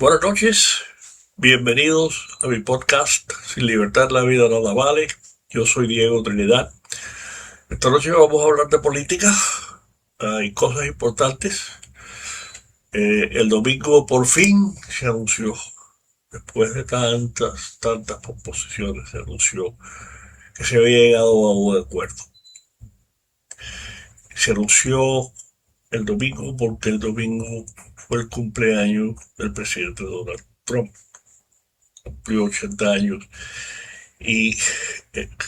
Buenas noches, bienvenidos a mi podcast Sin Libertad la vida nada vale. Yo soy Diego Trinidad. Esta noche vamos a hablar de política. Hay cosas importantes. El domingo por fin se anunció, después de tantas proposiciones, se anunció que se había llegado a un acuerdo. Se anunció el domingo porque el domingo fue el cumpleaños del presidente Donald Trump. Cumplió 80 años y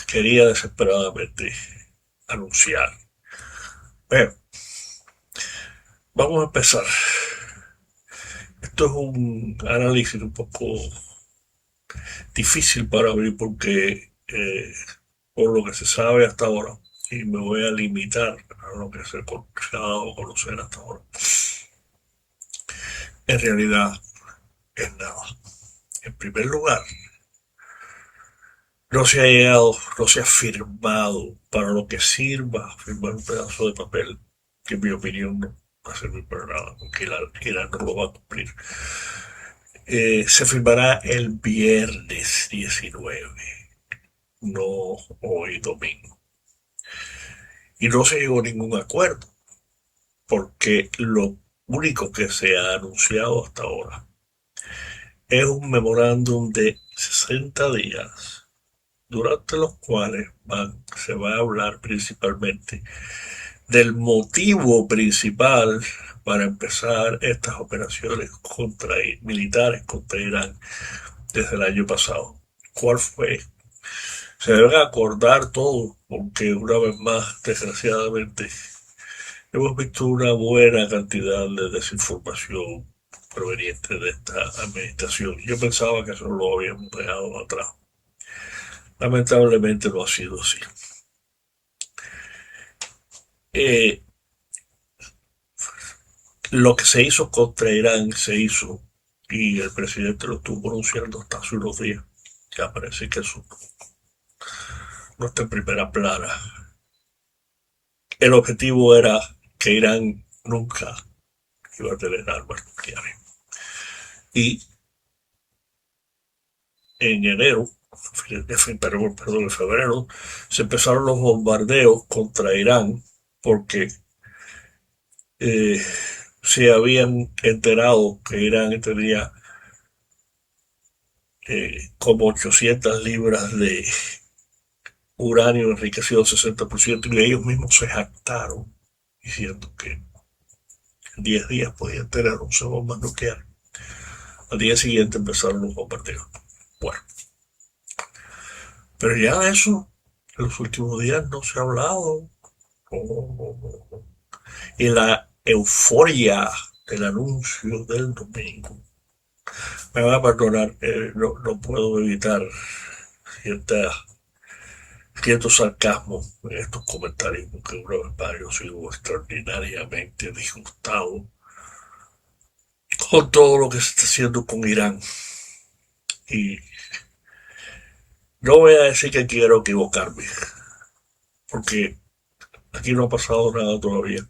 quería desesperadamente anunciar. Pero vamos a empezar. Esto es un análisis un poco difícil para mí porque por lo que se sabe hasta ahora, y me voy a limitar a lo que se ha dado a conocer hasta ahora, en realidad es nada. En primer lugar, no se ha llegado, no se ha firmado para lo que sirva firmar un pedazo de papel, que en mi opinión no va a servir para nada, porque Irán no lo va a cumplir. Se firmará el viernes 19, no hoy domingo. Y no se llegó a ningún acuerdo, porque lo único que se ha anunciado hasta ahora es un memorándum de 60 días, durante los cuales se va a hablar principalmente del motivo principal para empezar estas operaciones militares contra Irán desde el año pasado. ¿Cuál fue? Se deben acordar todos, porque una vez más, desgraciadamente, hemos visto una buena cantidad de desinformación proveniente de esta administración. Yo pensaba que eso lo habíamos dejado atrás. Lamentablemente no ha sido así. Eh, lo que se hizo contra Irán se hizo, y el presidente lo estuvo pronunciando hasta hace unos días. Ya parece que eso no está en primera plana. El objetivo era que Irán nunca iba a tener armas nucleares. Y en enero, en febrero, se empezaron los bombardeos contra Irán porque eh, se habían enterado que Irán tenía como 800 libras de uranio enriquecido al 60%, y ellos mismos se jactaron diciendo que en 10 días podían tener 11 bombas nucleares. Al día siguiente empezaron los bombardeos. Bueno, pero ya de eso, en los últimos días no se ha hablado. Y la euforia del anuncio del domingo. Me va a perdonar, no puedo evitar cierta, cierto sarcasmo en estos comentarios, porque una vez más yo sigo extraordinariamente disgustado con todo lo que se está haciendo con Irán. Y no voy a decir que quiero equivocarme, porque aquí no ha pasado nada todavía.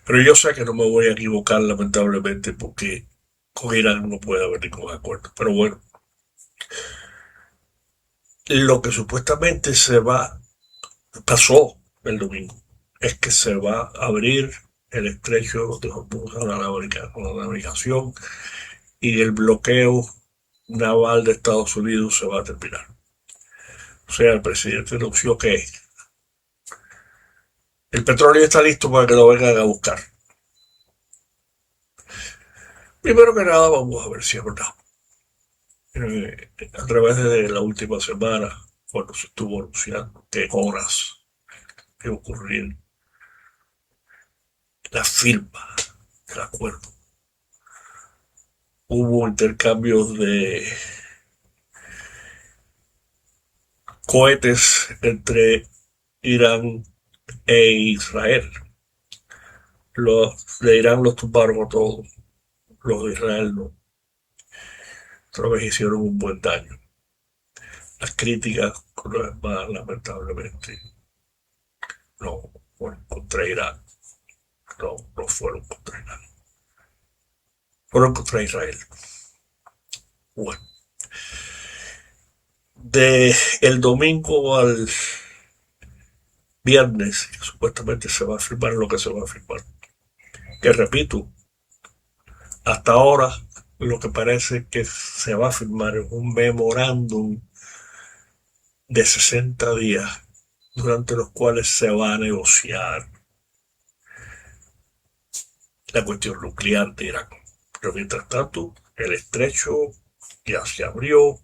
Pero yo sé que no me voy a equivocar, lamentablemente, porque con Irán no puede haber ningún acuerdo. Pero bueno, lo que supuestamente pasó el domingo, es que se va a abrir el estrecho de Hormuz a la navegación, y el bloqueo naval de Estados Unidos se va a terminar. O sea, el presidente anunció que el petróleo está listo para que lo vengan a buscar. Primero que nada, vamos a ver si es verdad. A través de la última semana, cuando se estuvo anunciando que horas de ocurrir la firma del acuerdo, hubo intercambios de cohetes entre Irán e Israel. Los de Irán los tumbaron a todos, los de Israel no. Otra vez hicieron un buen daño. Las críticas, una vez más, lamentablemente, no fueron contra Irán, no fueron contra Irán. fueron contra Israel. Bueno, de el domingo al viernes, supuestamente se va a firmar lo que se va a firmar. Que repito, hasta ahora lo que parece que se va a firmar es un memorándum de 60 días durante los cuales se va a negociar la cuestión nuclear de Irán. Pero mientras tanto, el estrecho ya se abrió,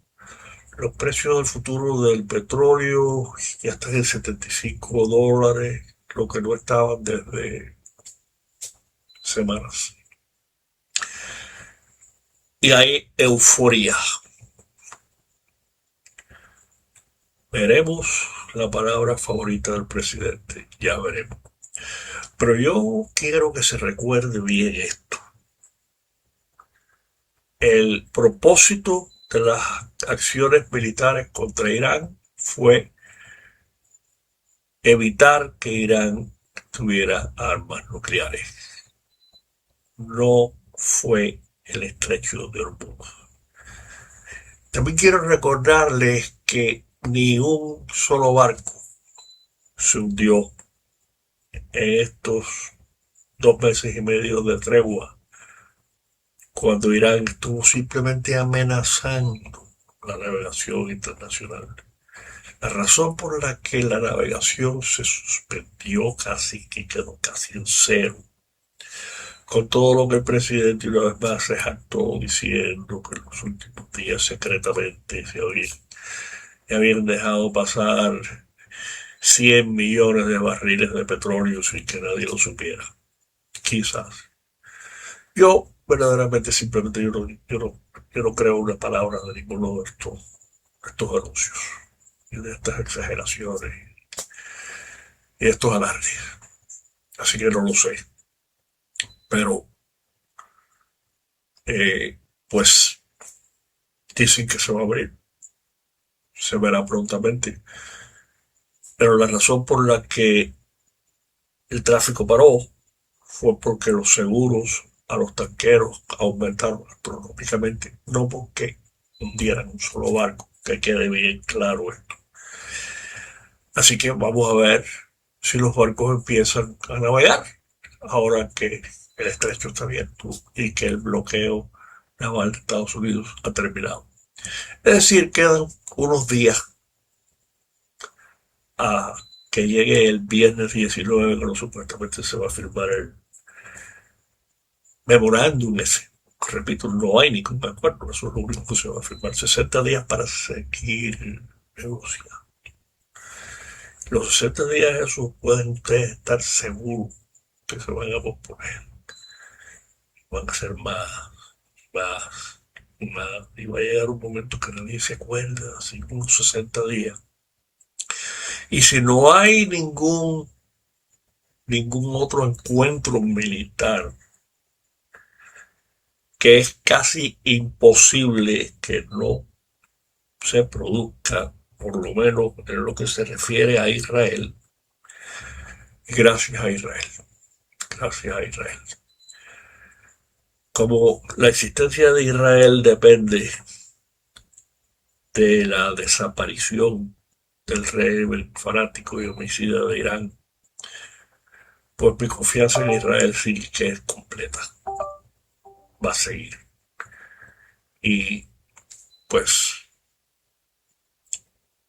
los precios del futuro del petróleo ya están en $75, lo que no estaban desde semanas. Y hay euforia. Veremos la palabra favorita del presidente, ya veremos. Pero yo quiero que se recuerde bien esto. El propósito de las acciones militares contra Irán fue evitar que Irán tuviera armas nucleares. No fue el estrecho de Hormuz. También quiero recordarles que ni un solo barco se hundió en estos 2 meses y medio de tregua, cuando Irán estuvo simplemente amenazando la navegación internacional. La razón por la que la navegación se suspendió casi, que quedó casi en cero, con todo lo que el presidente una vez más se jactó diciendo que en los últimos días secretamente habían dejado pasar 100 millones de barriles de petróleo sin que nadie lo supiera. Quizás. Yo verdaderamente simplemente yo no creo una palabra de ninguno de estos anuncios y de estas exageraciones y de estos alardes. Así que no lo sé. Pero pues dicen que se va a abrir. Se verá prontamente. Pero la razón por la que el tráfico paró fue porque los seguros a los tanqueros aumentaron astronómicamente, no porque hundieran un solo barco, que quede bien claro esto. Así que vamos a ver si los barcos empiezan a navegar ahora que el estrecho está abierto y que el bloqueo naval de Estados Unidos ha terminado. Es decir, quedan unos días a que llegue el viernes 19, cuando supuestamente se va a firmar el memorándum ese. Repito, no hay ningún acuerdo, eso es lo único que se va a firmar. 60 días para seguir negociando. Los 60 días esos pueden ustedes estar seguros que se van a posponer. Van a ser más, y va a llegar un momento que nadie se acuerda, así unos 60 días. Y si no hay ningún otro encuentro militar, que es casi imposible que no se produzca, por lo menos en lo que se refiere a Israel, gracias a Israel, gracias a Israel. Como la existencia de Israel depende de la desaparición del régimen fanático y homicida de Irán, pues mi confianza en Israel sí que es completa. Va a seguir. Y pues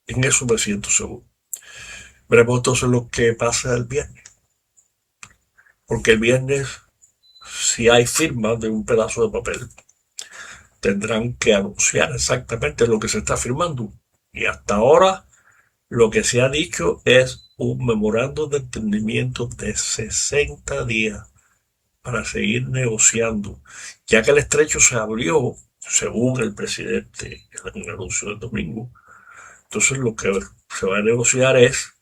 en eso me siento seguro. Veremos entonces lo que pasa el viernes. Porque el viernes, si hay firma de un pedazo de papel, tendrán que anunciar exactamente lo que se está firmando. Y hasta ahora lo que se ha dicho es un memorando de entendimiento de 60 días para seguir negociando, ya que el estrecho se abrió, según el presidente en el anuncio del domingo. Entonces lo que se va a negociar es,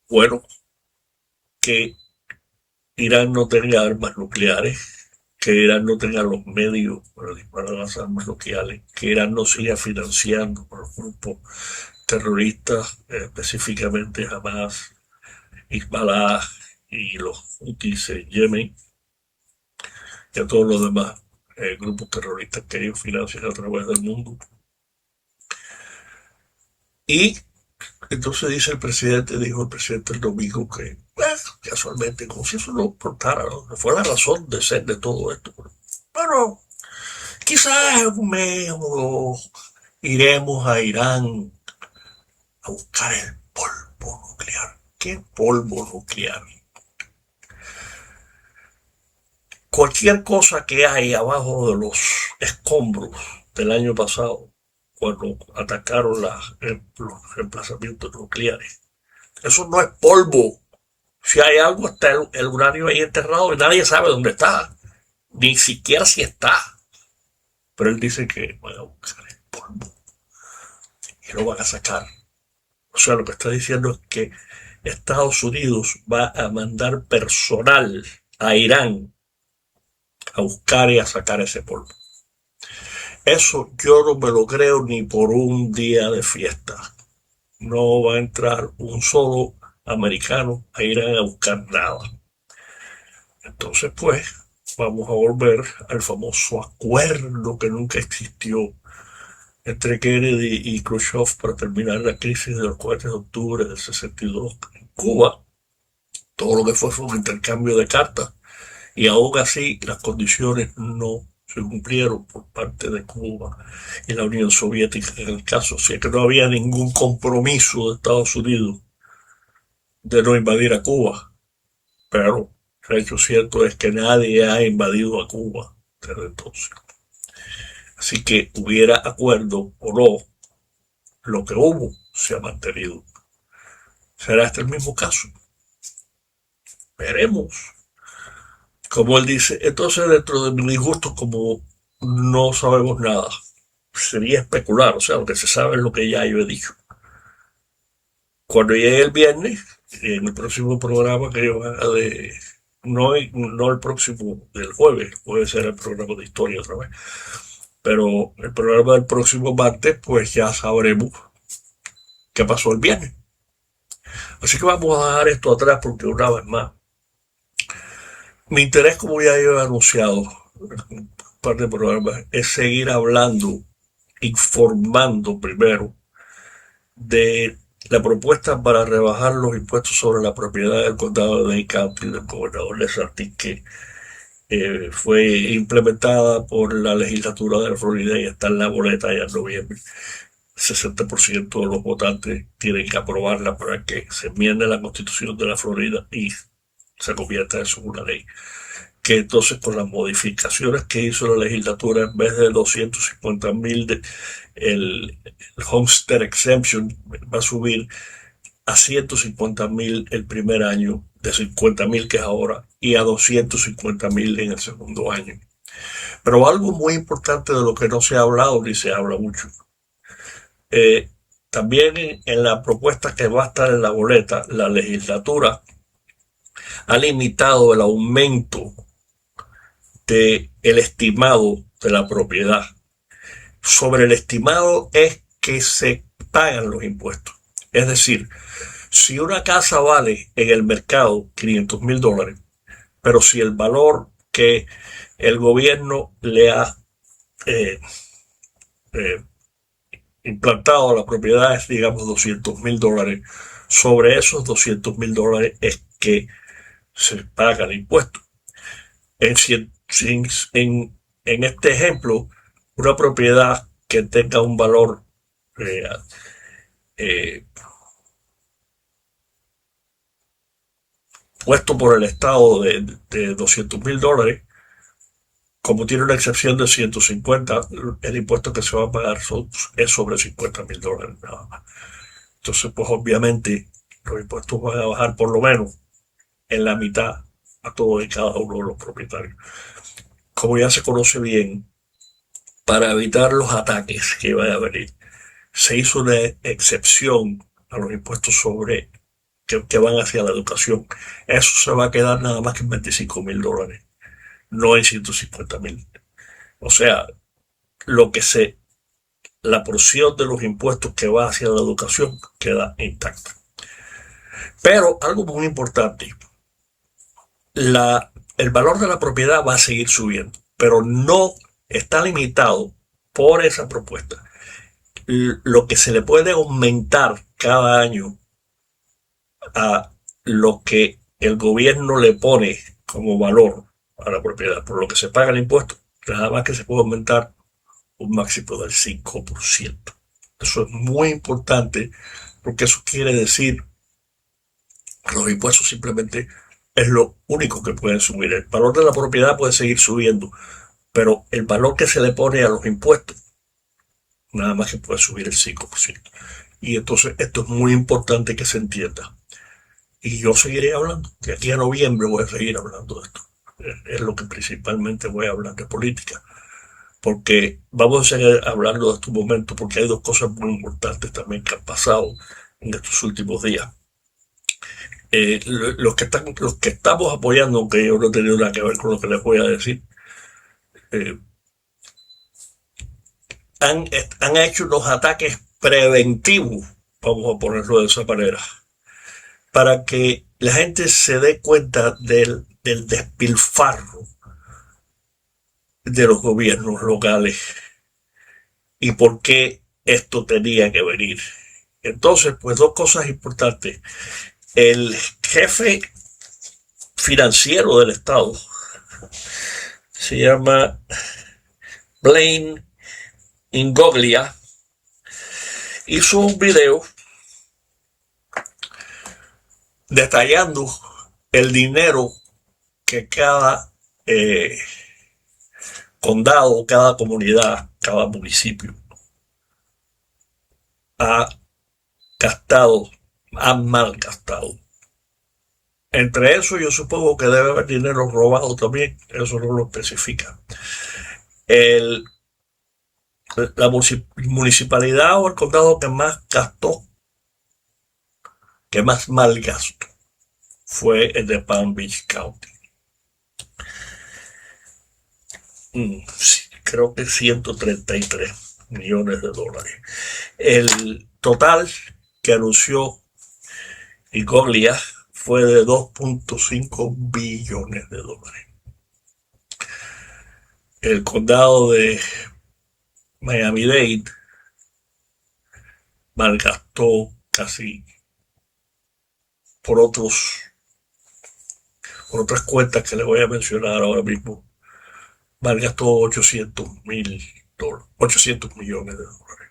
bueno, que Irán no tenga armas nucleares, que Irán no tenga los medios para disparar las armas nucleares, que Irán no siga financiando a los grupos terroristas, específicamente Hamas, Hezbollah y los Houthis en Yemen, y a todos los demás grupos terroristas que ellos financian a través del mundo. Y entonces dijo el presidente el domingo que, casualmente, como si eso no importara, ¿no? Fue la razón de ser de todo esto. Bueno, quizás en un mes o dos iremos a Irán a buscar el polvo nuclear. ¿Qué polvo nuclear? Cualquier cosa que hay abajo de los escombros del año pasado, cuando atacaron los emplazamientos nucleares, eso no es polvo. Si hay algo, está el uranio ahí enterrado y nadie sabe dónde está, ni siquiera si está. Pero él dice que van a buscar el polvo y lo van a sacar. O sea, lo que está diciendo es que Estados Unidos va a mandar personal a Irán a buscar y a sacar ese polvo. Eso yo no me lo creo ni por un día de fiesta. No va a entrar un solo americano a Irán a buscar nada. Entonces, pues, vamos a volver al famoso acuerdo que nunca existió entre Kennedy y Khrushchev para terminar la crisis de los 4 de octubre del 62 en Cuba. Todo lo que fue un intercambio de cartas y aún así las condiciones no se cumplieron por parte de Cuba y la Unión Soviética en el caso. O sea que no había ningún compromiso de Estados Unidos de no invadir a Cuba. Pero el hecho cierto es que nadie ha invadido a Cuba desde entonces. Así que hubiera acuerdo o no, lo que hubo se ha mantenido. ¿Será este el mismo caso? Veremos. Como él dice, entonces dentro de mi disgusto, como no sabemos nada, sería especular, o sea, lo que se sabe es lo que ya yo he dicho. Cuando llegue el viernes, en el próximo programa que yo haga no el próximo del jueves, puede ser el programa de historia otra vez, pero el programa del próximo martes, pues ya sabremos qué pasó el viernes. Así que vamos a dejar esto atrás porque una vez más, mi interés, como ya yo he anunciado en un par de programas, es seguir hablando, informando primero de la propuesta para rebajar los impuestos sobre la propiedad del condado de Dade County del gobernador DeSantis, que fue implementada por la legislatura de la Florida y está en la boleta ya en noviembre. 60% de los votantes tienen que aprobarla para que se enmiende la constitución de la Florida y se convierta eso en una ley. Que entonces con las modificaciones que hizo la legislatura, en vez de 250,000 el Homestead Exemption va a subir a 150,000 el primer año, de 50,000 que es ahora, y a 250,000 en el segundo año. Pero algo muy importante de lo que no se ha hablado ni se habla mucho. También en la propuesta que va a estar en la boleta, la legislatura ha limitado el aumento del estimado de la propiedad. Sobre el estimado es que se pagan los impuestos. Es decir, si una casa vale en el mercado $500,000, pero si el valor que el gobierno le ha eh, eh, implantado a la propiedad es, digamos, $200,000, sobre esos $200,000 es que se paga el impuesto. En este ejemplo, una propiedad que tenga un valor eh, eh, puesto por el Estado de $200,000, como tiene una excepción de 150, el impuesto que se va a pagar es sobre $50,000 nada más. Entonces, pues obviamente los impuestos van a bajar por lo menos en la mitad a todos y cada uno de los propietarios. Como ya se conoce bien, para evitar los ataques que van a venir, se hizo una excepción a los impuestos que van hacia la educación. Eso se va a quedar nada más que en $25,000, no en 150,000. O sea, la porción de los impuestos que va hacia la educación queda intacta. Pero algo muy importante, el valor de la propiedad va a seguir subiendo, pero no está limitado por esa propuesta. Lo que se le puede aumentar cada año a lo que el gobierno le pone como valor a la propiedad, por lo que se paga el impuesto, nada más que se puede aumentar un máximo del 5%. Eso es muy importante porque eso quiere decir que los impuestos simplemente es lo único que pueden subir. El valor de la propiedad puede seguir subiendo, pero el valor que se le pone a los impuestos nada más que puede subir el 5%. Y entonces esto es muy importante que se entienda. Y yo seguiré hablando. De aquí a noviembre voy a seguir hablando de esto. Es lo que principalmente voy a hablar de política. Porque vamos a seguir hablando de estos momentos, porque hay dos cosas muy importantes también que han pasado en estos últimos días. Los que estamos apoyando, aunque yo no he tenido nada que ver con lo que les voy a decir, eh, han hecho unos ataques preventivos, vamos a ponerlo de esa manera, para que la gente se dé cuenta del despilfarro de los gobiernos locales y por qué esto tenía que venir. Entonces, pues dos cosas importantes. El jefe financiero del Estado se llama Blaine Ingoglia, hizo un video detallando el dinero que cada condado, cada comunidad, cada municipio ha gastado, ha malgastado. Entre eso yo supongo que debe haber dinero robado también, eso no lo especifica. El, la municipalidad o el condado que más gastó, que más malgastó, fue el de Palm Beach County. Sí, creo que 133 millones de dólares. El total que anunció Ingoglia fue de 2.5 billones de dólares. El condado de Miami-Dade malgastó casi por otras cuentas que les voy a mencionar ahora mismo, malgastó 800 millones de dólares.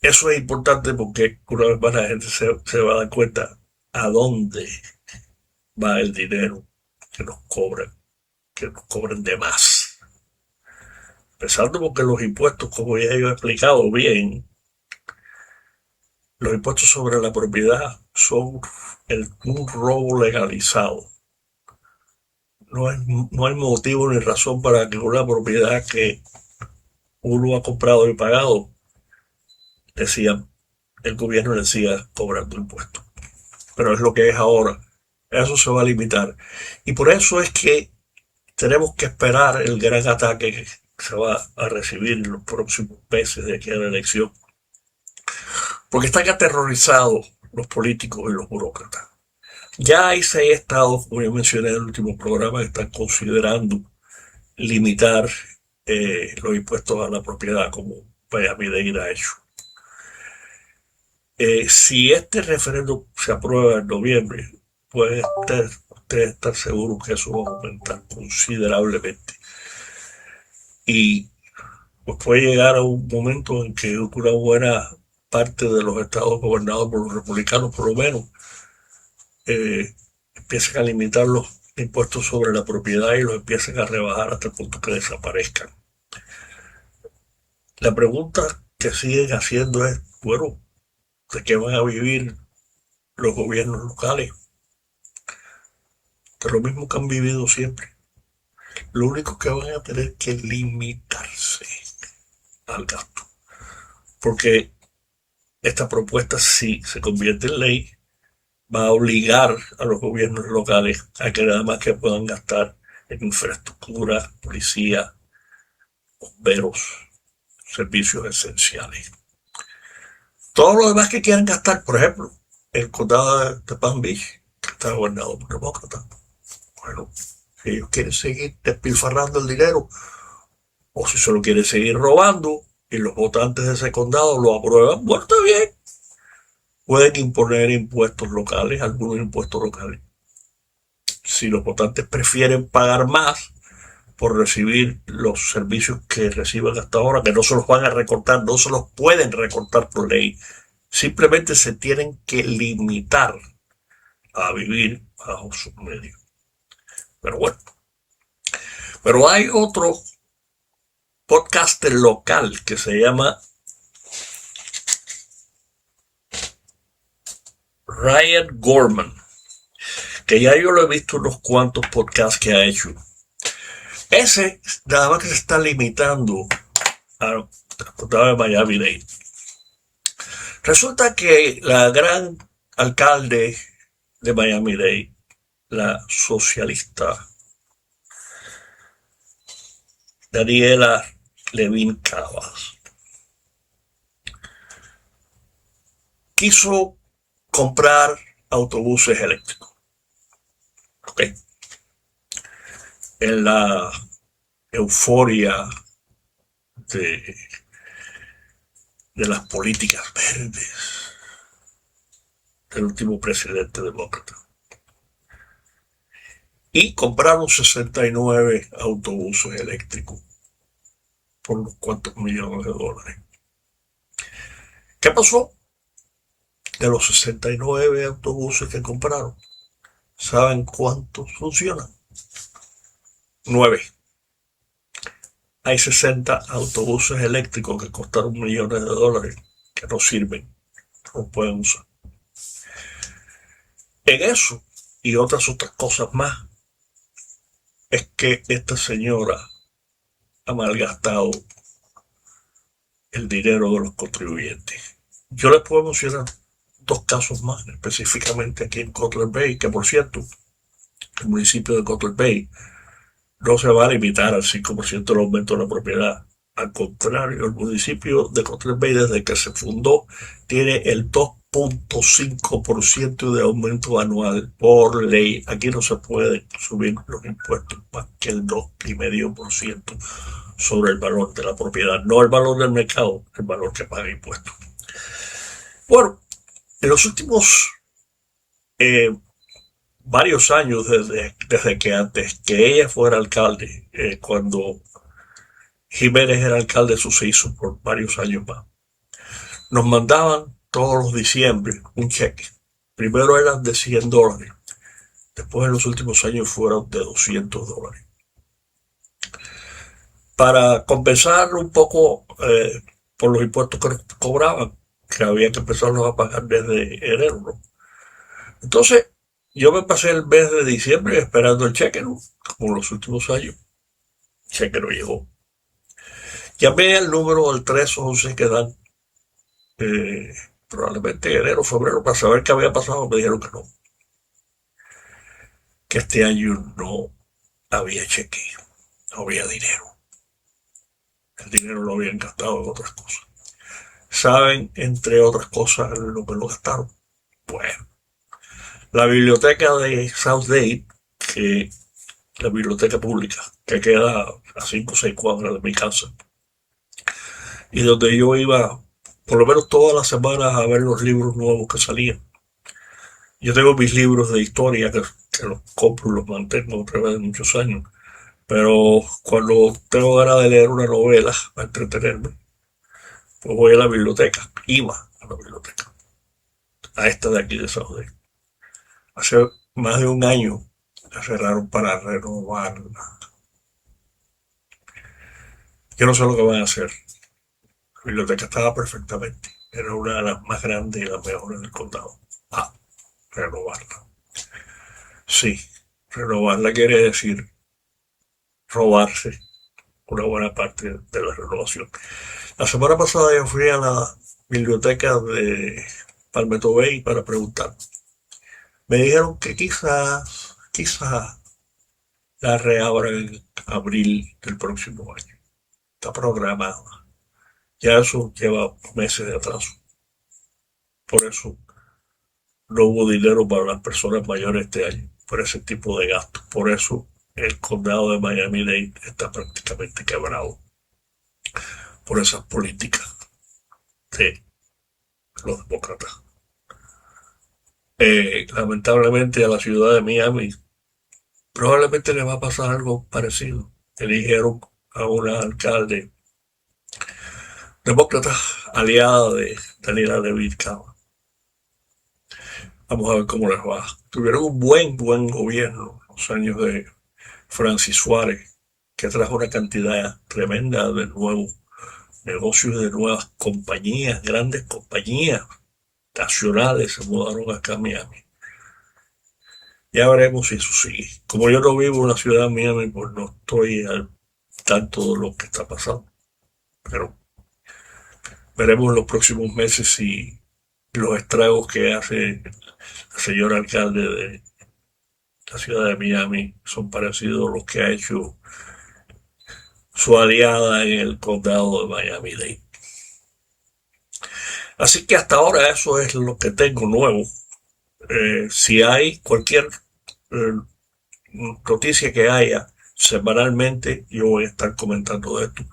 Eso es importante porque una vez más la gente se va a dar cuenta a dónde va el dinero que nos cobran de más. Empezando porque los impuestos, como ya yo he explicado bien, los impuestos sobre la propiedad son un robo legalizado. No hay motivo ni razón para que una propiedad que uno ha comprado y pagado el gobierno le siga cobrando impuestos. Pero es lo que es ahora. Eso se va a limitar. Y por eso es que tenemos que esperar el gran ataque que se va a recibir en los próximos meses de aquí a la elección. Porque están aterrorizados los políticos y los burócratas. Ya hay 6 estados, como yo mencioné en el último programa, que están considerando limitar los impuestos a la propiedad, como Miami-Dade ha hecho. Si este referéndum se aprueba en noviembre, puede ustedes estar seguros que eso va a aumentar considerablemente. Y pues puede llegar a un momento en que una buena parte de los estados gobernados por los republicanos, por lo menos, empiecen a limitar los impuestos sobre la propiedad y los empiecen a rebajar hasta el punto que desaparezcan. La pregunta que siguen haciendo es, bueno, ¿de qué van a vivir los gobiernos locales? De lo mismo que han vivido siempre. Lo único que van a tener que limitarse al gasto. Porque esta propuesta, si se convierte en ley, va a obligar a los gobiernos locales a que nada más que puedan gastar en infraestructura, policía, bomberos, servicios esenciales. Todo lo demás que quieran gastar, por ejemplo, el condado de Palm Beach está gobernado por demócratas. Bueno, si ellos quieren seguir despilfarrando el dinero, o si solo quieren seguir robando, y los votantes de ese condado lo aprueban, bueno, está bien. Pueden imponer impuestos locales, algunos impuestos locales. Si los votantes prefieren pagar más por recibir los servicios que reciben hasta ahora, que no se los van a recortar, no se los pueden recortar por ley, simplemente se tienen que limitar a vivir bajo sus medios. Pero bueno, pero hay otro podcaster local que se llama Ryan Gorman, que ya yo lo he visto unos cuantos podcasts que ha hecho. Ese nada más que se está limitando al condado de Miami-Dade. Resulta que la gran alcalde de Miami-Dade, la socialista Daniela Levin Cavas, quiso comprar autobuses eléctricos. ¿Okay? En la euforia de, de las políticas verdes del último presidente demócrata. Y compraron 69 autobuses eléctricos por unos cuantos millones de dólares. ¿Qué pasó? De los 69 autobuses que compraron, ¿saben cuántos funcionan? 9. Hay 60 autobuses eléctricos que costaron millones de dólares que no sirven, no pueden usar. En eso y otras cosas más es que esta señora ha malgastado el dinero de los contribuyentes. Yo les puedo mencionar 2 casos más, específicamente aquí en Cutler Bay, que por cierto, el municipio de Cutler Bay no se va a limitar al 5% del aumento de la propiedad. Al contrario, el municipio de Cutler Bay, desde que se fundó, tiene el 2.5% de aumento anual por ley. Aquí no se puede subir los impuestos más que el 2,5% sobre el valor de la propiedad, no el valor del mercado, el valor que paga impuestos. Bueno, en los últimos varios años, desde que antes que ella fuera alcalde, cuando Jiménez era alcalde, eso se hizo por varios años más, nos mandaban todos los diciembre un cheque. Primero eran de $100, después en los últimos años fueron de $200. Para compensar un poco por los impuestos que cobraban, que había que empezarlos a pagar desde enero, ¿no? Entonces, yo me pasé el mes de diciembre esperando el cheque, ¿no? Como en los últimos años. El cheque no llegó. Llamé al número del 311 que dan probablemente enero, febrero, para saber qué había pasado. Me dijeron que no. Que este año no había cheque, no había dinero. El dinero lo habían gastado en otras cosas. ¿Saben, entre otras cosas, lo que lo gastaron? Bueno, la biblioteca de South Dade, que la biblioteca pública, que queda a 5 o 6 cuadras de mi casa, y donde yo iba por lo menos todas las semanas a ver los libros nuevos que salían. Yo tengo mis libros de historia que los compro y los mantengo a través de muchos años, pero cuando tengo ganas de leer una novela para entretenerme, pues voy a la biblioteca, iba a la biblioteca, a esta de aquí de South Dade. Hace más de un año la cerraron para renovarla. Yo no sé lo que van a hacer. La biblioteca estaba perfectamente. Era una de las más grandes y las mejores del condado. Renovarla. Sí, renovarla quiere decir robarse una buena parte de la renovación. La semana pasada yo fui a la biblioteca de Palmetto Bay para preguntar. Me dijeron que quizás la reabran en abril del próximo año. Está programada. Ya eso lleva meses de atraso. Por eso no hubo dinero para las personas mayores este año, por ese tipo de gastos. Por eso el condado de Miami-Dade está prácticamente quebrado, por esas políticas de los demócratas. Lamentablemente a la ciudad de Miami probablemente le va a pasar algo parecido. Eligieron a una alcalde demócrata aliada de Daniela Levy Cava. Vamos a ver cómo les va. Tuvieron un buen gobierno los años de Francis Suárez, que trajo una cantidad tremenda de nuevos negocios, de nuevas compañías, grandes compañías nacionales se mudaron acá a Miami. Ya veremos si eso sigue. Como yo no vivo en la ciudad de Miami, pues no estoy al tanto de lo que está pasando. Pero veremos en los próximos meses si los estragos que hace el señor alcalde de la ciudad de Miami son parecidos a los que ha hecho su aliada en el condado de Miami-Dade. Así que hasta ahora eso es lo que tengo nuevo. Si hay cualquier eh, noticia que haya semanalmente, yo voy a estar comentando de esto.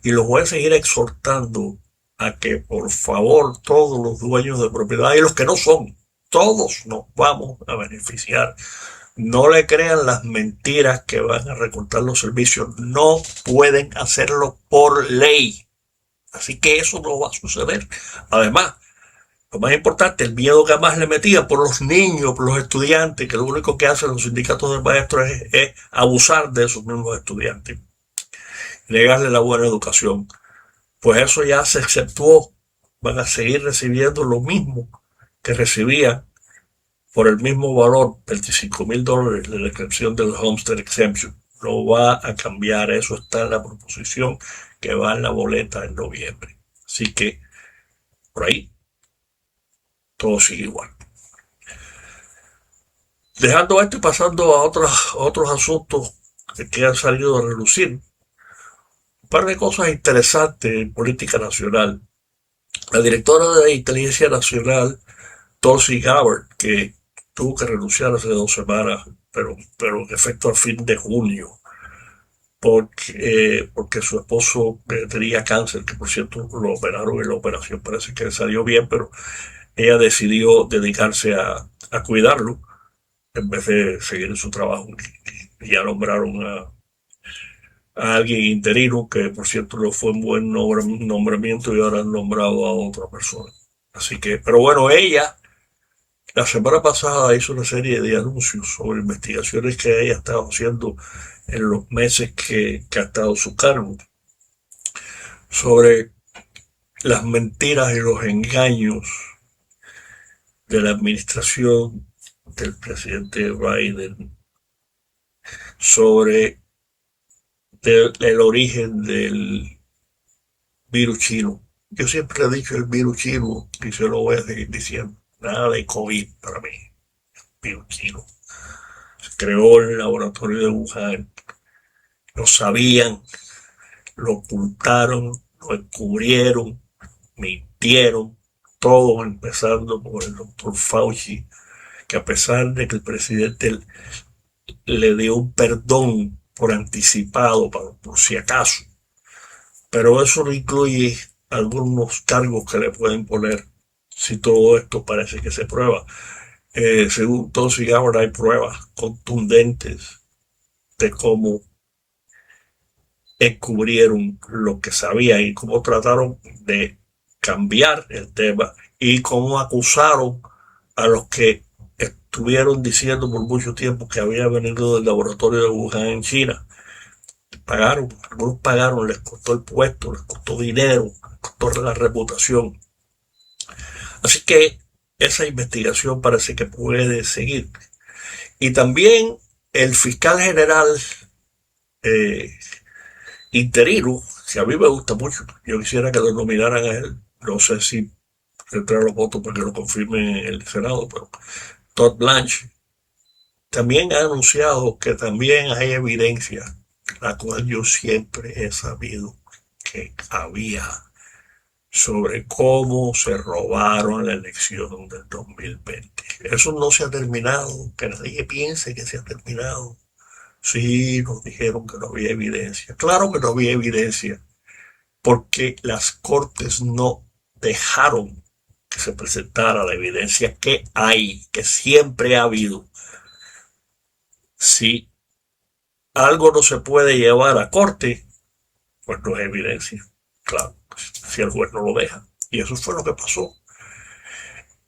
Y los voy a seguir exhortando a que por favor todos los dueños de propiedad y los que no son, todos nos vamos a beneficiar. No le crean las mentiras que van a recortar los servicios. No pueden hacerlo por ley. Así que eso no va a suceder. Además, lo más importante, el miedo que más le metía por los niños, por los estudiantes, que lo único que hacen los sindicatos de maestros es abusar de esos mismos estudiantes, negarle la buena educación. Pues eso ya se exceptuó. Van a seguir recibiendo lo mismo que recibían por el mismo valor, $25,000 de la excepción del Homestead Exemption. No va a cambiar, eso está en la proposición que va en la boleta en noviembre. Así que por ahí todo sigue igual. Dejando esto y pasando a otros asuntos que han salido a relucir. Un par de cosas interesantes en política nacional. La directora de Inteligencia Nacional, Tulsi Gabbard, que tuvo que renunciar hace 2 semanas, pero en efecto al fin de junio, porque su esposo tenía cáncer, que por cierto lo operaron y la operación parece que salió bien, pero ella decidió dedicarse a cuidarlo en vez de seguir en su trabajo. Y ya nombraron a alguien interino, que por cierto no fue un buen nombramiento, y ahora han nombrado a otra persona. Así que, pero bueno, ella la semana pasada hizo una serie de anuncios sobre investigaciones que ella ha estado haciendo en los meses que ha estado en su cargo, sobre las mentiras y los engaños de la administración del presidente Biden sobre el origen del virus chino. Yo siempre he dicho el virus chino y se lo voy a seguir diciendo. Nada de COVID para mí. Virus chino. Se creó en el laboratorio de Wuhan. Lo sabían, lo ocultaron, lo encubrieron, mintieron. Todo empezando por el doctor Fauci, que a pesar de que el presidente le dio un perdón por anticipado, por si acaso, pero eso no incluye algunos cargos que le pueden poner si todo esto parece que se prueba. Según Tulsi Gabbard, hay pruebas contundentes de cómo encubrieron lo que sabían y cómo trataron de cambiar el tema y cómo acusaron a los que estuvieron diciendo por mucho tiempo que había venido del laboratorio de Wuhan en China. Pagaron, algunos pagaron, les costó el puesto, les costó dinero, les costó la reputación. Así que esa investigación parece que puede seguir. Y también el fiscal general interino, que a mí me gusta mucho, yo quisiera que lo nominaran a él, no sé si tendrá los votos para que lo confirmen en el Senado, pero Todd Blanche también ha anunciado que también hay evidencia, la cual yo siempre he sabido que había sobre cómo se robaron la elección del 2020. Eso no se ha terminado, que nadie piense que se ha terminado. Sí, nos dijeron que no había evidencia. Claro que no había evidencia, porque las cortes no dejaron que se presentara la evidencia que hay, que siempre ha habido. Si algo no se puede llevar a corte, pues no es evidencia. Claro, si el juez no lo deja. Y eso fue lo que pasó.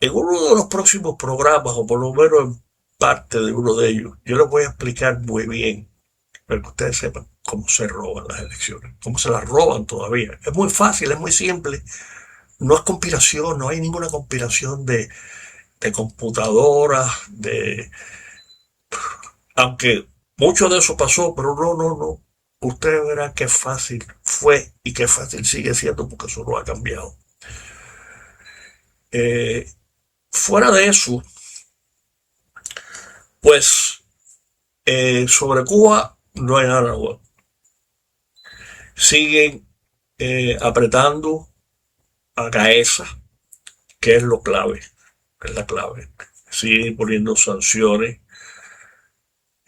En uno de los próximos programas, o por lo menos en parte de uno de ellos, yo les voy a explicar muy bien, para que ustedes sepan cómo se roban las elecciones, cómo se las roban todavía. Es muy fácil, es muy simple. No es conspiración, no hay ninguna conspiración de computadoras, aunque mucho de eso pasó, pero no. Ustedes verán qué fácil fue y qué fácil sigue siendo porque eso no ha cambiado. Eh, Fuera de eso, pues sobre Cuba no hay nada bueno. Siguen apretando a Gaesa, que es lo clave, es la clave. Siguen poniendo sanciones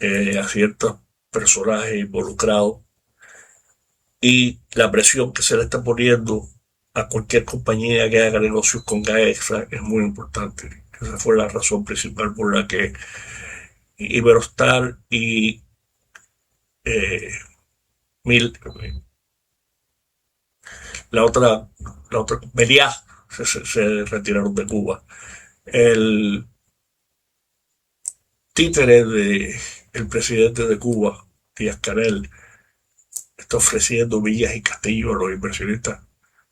a ciertos personajes involucrados y la presión que se le está poniendo a cualquier compañía que haga negocios con Gaesa es muy importante. Esa fue la razón principal por la que Iberostar y eh, Mil, la otra, Meliá se retiraron de Cuba. El títere del presidente de Cuba, Díaz Canel, está ofreciendo villas y castillos a los inversionistas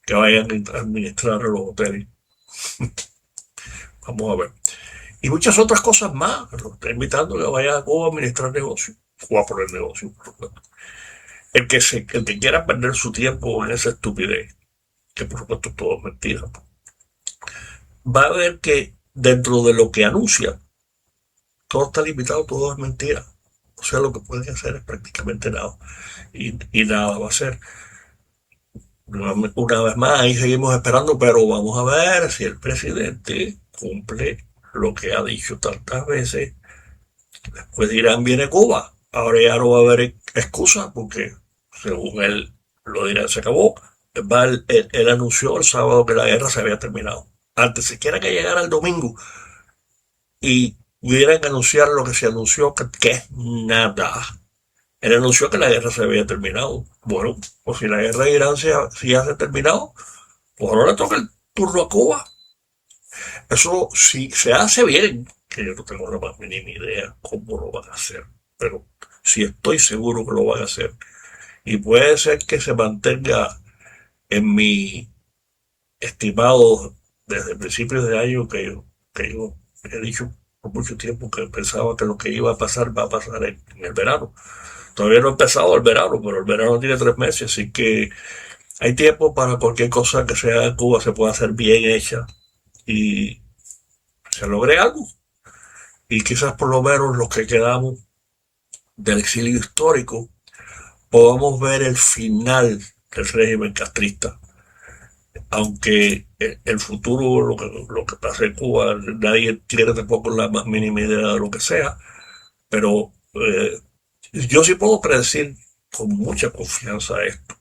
que vayan a administrar los hoteles. Vamos a ver. Y muchas otras cosas más. Lo está invitando a que vaya a Cuba a administrar negocios o a poner negocios, por supuesto. El que quiera perder su tiempo en esa estupidez, que por supuesto todo es mentira, va a ver que dentro de lo que anuncia, todo está limitado, todo es mentira. O sea, lo que pueden hacer es prácticamente nada. Y nada va a ser. Una vez más, ahí seguimos esperando, pero vamos a ver si el presidente cumple lo que ha dicho tantas veces. Después dirán, viene Cuba. Ahora ya no va a haber excusa, porque según él lo dirá, se acabó. Él anunció el sábado que la guerra se había terminado. Antes siquiera que llegara el domingo y pudieran anunciar lo que se anunció, que es nada. Él anunció que la guerra se había terminado. Bueno, pues si la guerra de Irán si ya se ha terminado, pues ahora le toca el turno a Cuba. Eso si se hace bien, que yo no tengo la más mínima idea cómo lo van a hacer, pero sí estoy seguro que lo van a hacer. Y puede ser que se mantenga en mi estimado desde principios de año que yo he dicho por mucho tiempo que pensaba que lo que iba a pasar va a pasar en el verano. Todavía no ha empezado el verano, pero el verano tiene 3 meses, así que hay tiempo para cualquier cosa que sea en Cuba se pueda hacer bien hecha y se logre algo. Y quizás por lo menos los que quedamos del exilio histórico podamos ver el final del régimen castrista. Aunque el futuro, lo que pasa en Cuba, nadie tiene tampoco la más mínima idea de lo que sea, pero yo sí puedo predecir con mucha confianza esto.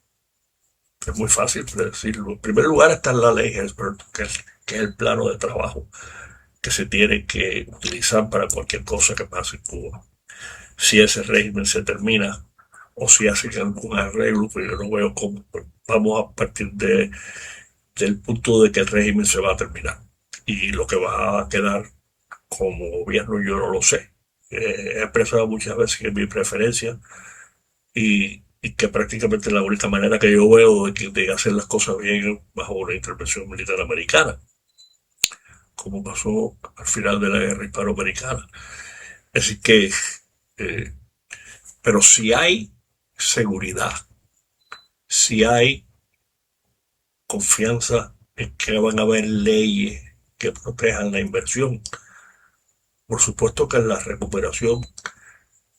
Es muy fácil predecirlo. En primer lugar está en la ley Ellsberg, que es el plano de trabajo que se tiene que utilizar para cualquier cosa que pase en Cuba. Si ese régimen se termina o si hacen algún arreglo, pues yo no veo cómo. Vamos a partir del punto de que el régimen se va a terminar. Y lo que va a quedar como gobierno yo no lo sé. He expresado muchas veces que es mi preferencia y que prácticamente la única manera que yo veo de hacer las cosas bien es bajo una intervención militar americana, como pasó al final de la guerra hispanoamericana. Así que, eh, pero si hay seguridad, si hay confianza en que van a haber leyes que protejan la inversión, por supuesto que la recuperación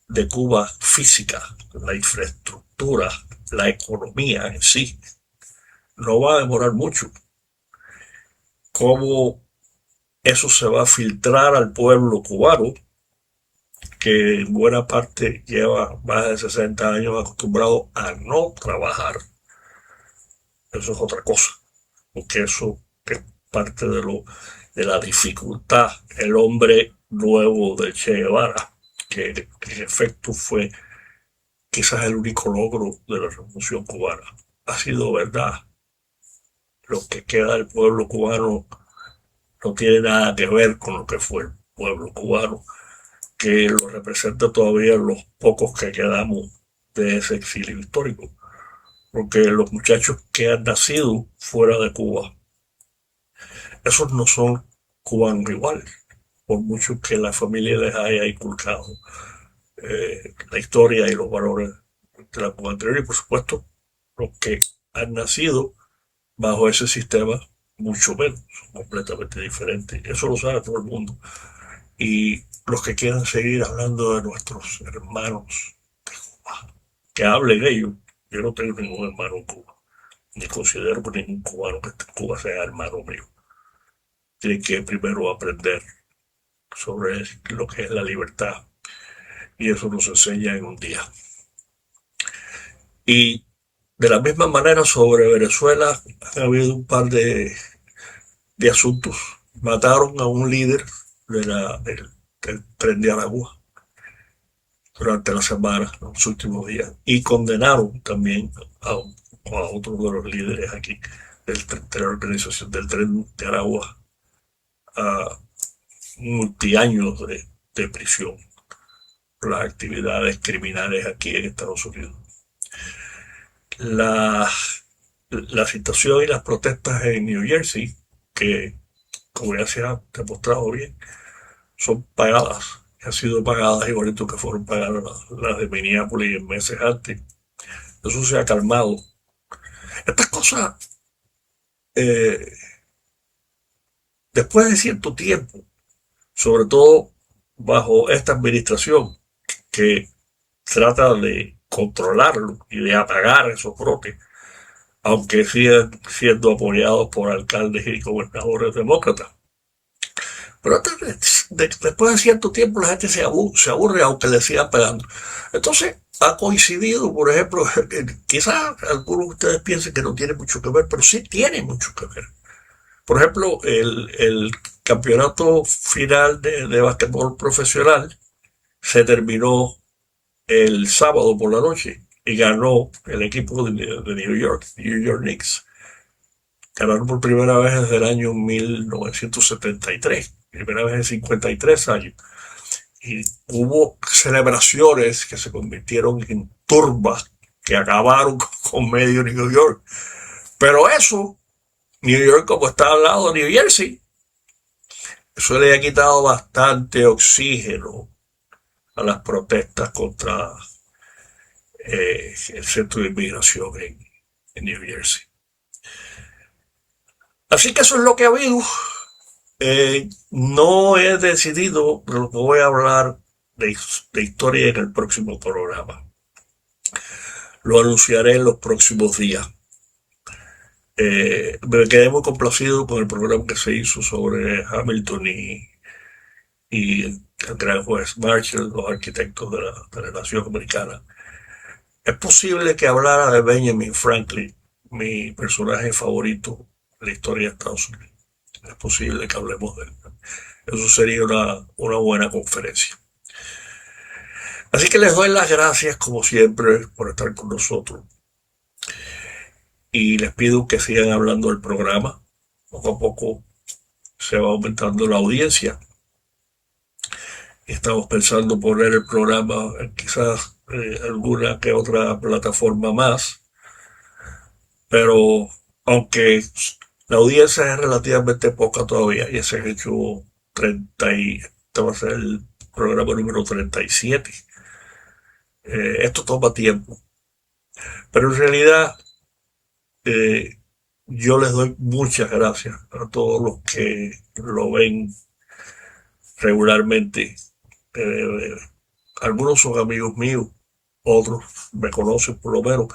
de Cuba física, la infraestructura, la economía en sí, no va a demorar mucho. cómo eso se va a filtrar al pueblo cubano, que en buena parte lleva más de 60 años acostumbrado a no trabajar. Eso es otra cosa, porque eso es parte de la dificultad. El hombre nuevo de Che Guevara, que en efecto fue quizás el único logro de la revolución cubana, ha sido verdad. Lo que queda del pueblo cubano no tiene nada que ver con lo que fue el pueblo cubano, que lo representa todavía los pocos que quedamos de ese exilio histórico, porque los muchachos que han nacido fuera de Cuba, esos no son cubanos igual, por mucho que la familia les haya inculcado la historia y los valores de la Cuba anterior, y por supuesto los que han nacido bajo ese sistema mucho menos, son completamente diferentes. Eso lo sabe todo el mundo. Y los que quieran seguir hablando de nuestros hermanos de Cuba, que hablen ellos. Yo no tengo ningún hermano en Cuba, ni considero que ningún cubano que esté en Cuba sea hermano mío. Tienen que primero aprender sobre lo que es la libertad, y eso nos enseña en un día. Y de la misma manera sobre Venezuela ha habido un par de asuntos. Mataron a un líder del tren de Aragua durante la semana, los últimos días, y condenaron también a otro de los líderes aquí de la organización del tren de Aragua a multiaños de prisión por las actividades criminales aquí en Estados Unidos. La, la situación y las protestas en New Jersey, que como ya se ha demostrado bien, son pagadas, han sido pagadas igualito que fueron pagadas las de Minneapolis en meses antes. Eso se ha calmado. Estas cosas, eh, después de cierto tiempo, sobre todo bajo esta administración que trata de controlarlo y de apagar esos brotes, aunque sigan siendo apoyados por alcaldes y gobernadores demócratas. Pero después de cierto tiempo la gente se aburre aunque le sigan pegando. Entonces ha coincidido, por ejemplo, quizás algunos de ustedes piensen que no tiene mucho que ver, pero sí tiene mucho que ver. Por ejemplo, el campeonato final de basquetbol profesional se terminó el sábado por la noche y ganó el equipo de New York Knicks. Ganaron por primera vez desde el año 1973, primera vez en 53 años. Y hubo celebraciones que se convirtieron en turbas que acabaron con medio New York. Pero eso, New York como está al lado de New Jersey, eso le ha quitado bastante oxígeno a las protestas contra el centro de inmigración en New Jersey. Así que eso es lo que ha habido. No he decidido, pero voy a hablar de historia en el próximo programa. Lo anunciaré en los próximos días. Me quedé muy complacido con el programa que se hizo sobre Hamilton y el gran juez Marshall, los arquitectos de la nación americana. Es posible que hablara de Benjamin Franklin, mi personaje favorito de la historia de Estados Unidos. Es posible que hablemos de él. Eso sería una buena conferencia. Así que les doy las gracias, como siempre, por estar con nosotros. Y les pido que sigan hablando del programa. Poco a poco se va aumentando la audiencia. Estamos pensando poner el programa en quizás alguna que otra plataforma más. Pero aunque la audiencia es relativamente poca todavía, ya se han hecho 30 y este va a ser el programa número 37. Esto toma tiempo, pero en realidad yo les doy muchas gracias a todos los que lo ven regularmente. Eh, Algunos son amigos míos, otros me conocen por lo menos,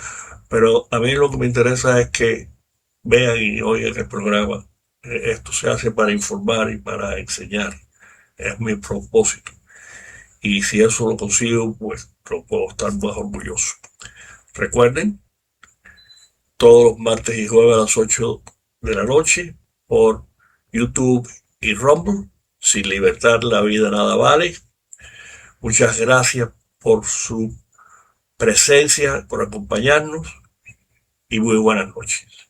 pero a mí lo que me interesa es que vean y oigan el programa Esto se hace para informar y para enseñar. Es mi propósito. Y si eso lo consigo, pues lo puedo estar más orgulloso. Recuerden, todos los martes y jueves a las 8 de la noche por YouTube y Rumble. Sin libertad la vida nada vale. Muchas gracias por su presencia, por acompañarnos y muy buenas noches.